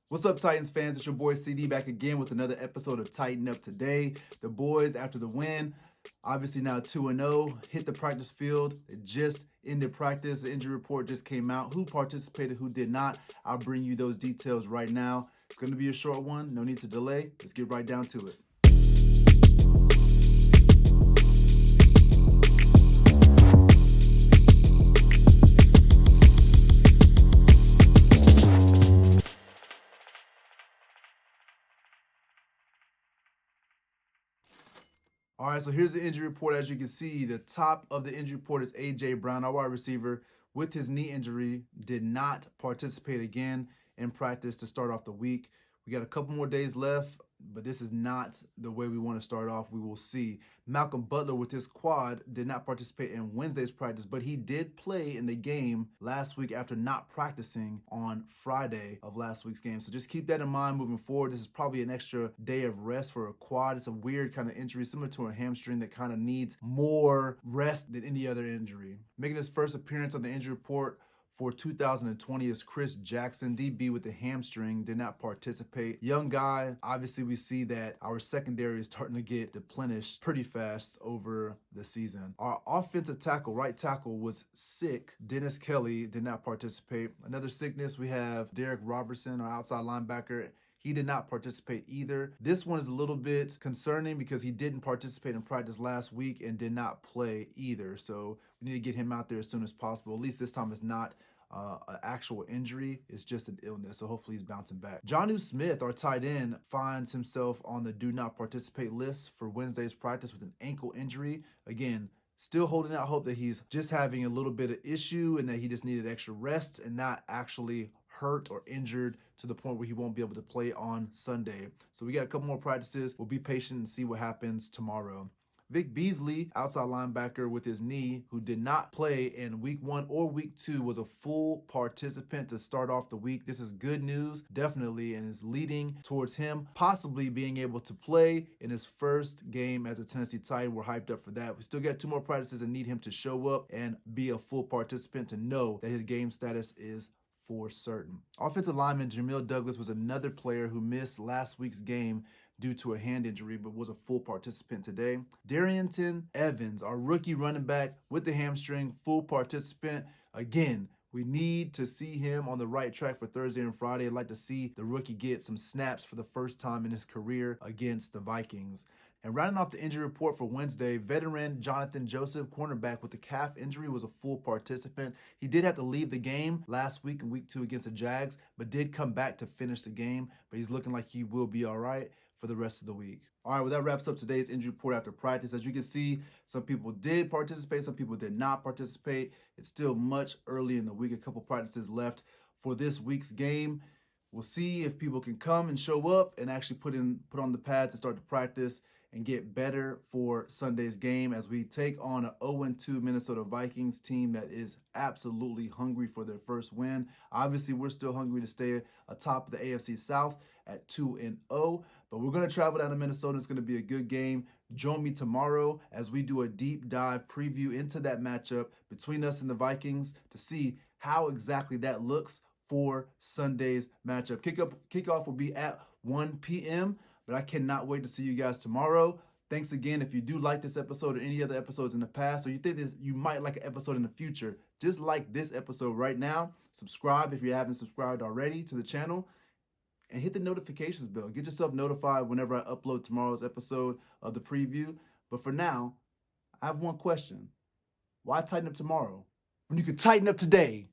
What's up, Titans fans? It's your boy CD back again with another episode of Tighten Up Today. The boys, after the win, obviously now 2-0, hit the practice field. It just ended practice. The injury report just came out. Who participated, who did not? I'll bring you those details right now. It's going to be a short one. No need to delay. Let's get right down to it. All right, so here's the injury report. As you can see, the top of the injury report is A.J. Brown, our wide receiver, with his knee injury, did not participate again in practice to start off the week. We got a couple more days left, but this is not the way we want to start off. We will see. Malcolm Butler with his quad did not participate in Wednesday's practice, but he did play in the game last week after not practicing on Friday of last week's game. So just keep that in mind moving forward. This is probably an extra day of rest for a quad. It's a weird kind of injury, similar to a hamstring that kind of needs more rest than any other injury. Making his first appearance on the injury report for 2020 is Chris Jackson, DB with the hamstring, did not participate. Young guy, obviously we see that our secondary is starting to get depleted pretty fast over the season. Our offensive tackle, right tackle, was sick. Dennis Kelly did not participate. Another sickness, we have Derek Robertson, our outside linebacker. He did not participate either. This one is a little bit concerning because he didn't participate in practice last week and did not play either. So we need to get him out there as soon as possible. At least this time it's not an actual injury. It's just an illness. So hopefully he's bouncing back. Jonnu Smith, our tight end, finds himself on the do not participate list for Wednesday's practice with an ankle injury. Again, still holding out hope that he's just having a little bit of issue and that he just needed extra rest and not actually hurt or injured to the point where he won't be able to play on Sunday. So we got a couple more practices. We'll be patient and see what happens tomorrow. Vic Beasley, outside linebacker with his knee, who did not play in week 1 or week 2, was a full participant to start off the week. This is good news, definitely, and is leading towards him possibly being able to play in his first game as a Tennessee Titan. We're hyped up for that. We still got 2 more practices and need him to show up and be a full participant to know that his game status is for certain. Offensive lineman Jamil Douglas was another player who missed last week's game due to a hand injury, but was a full participant today. Darrington Evans, our rookie running back with the hamstring, full participant. Again, we need to see him on the right track for Thursday and Friday. I'd like to see the rookie get some snaps for the first time in his career against the Vikings. And rounding off the injury report for Wednesday, veteran Jonathan Joseph, cornerback with the calf injury, was a full participant. He did have to leave the game last week in week 2 against the Jags, but did come back to finish the game. But he's looking like he will be all right for the rest of the week. All right, well, that wraps up today's injury report after practice. As you can see, some people did participate, some people did not participate. It's still much early in the week, a couple practices left for this week's game. We'll see if people can come and show up and actually put on the pads and start to practice and get better for Sunday's game as we take on an 0-2 Minnesota Vikings team that is absolutely hungry for their first win. Obviously, we're still hungry to stay atop of the AFC South at 2-0, but we're going to travel down to Minnesota. It's going to be a good game. Join me tomorrow as we do a deep dive preview into that matchup between us and the Vikings to see how exactly that looks for Sunday's matchup. Kickoff will be at 1 p.m., but I cannot wait to see you guys tomorrow. Thanks again. If you do like this episode or any other episodes in the past, or you think that you might like an episode in the future, just like this episode right now. Subscribe if you haven't subscribed already to the channel, and hit the notifications bell. Get yourself notified whenever I upload tomorrow's episode of the preview. But for now, I have one question. Why tighten up tomorrow when you can tighten up today?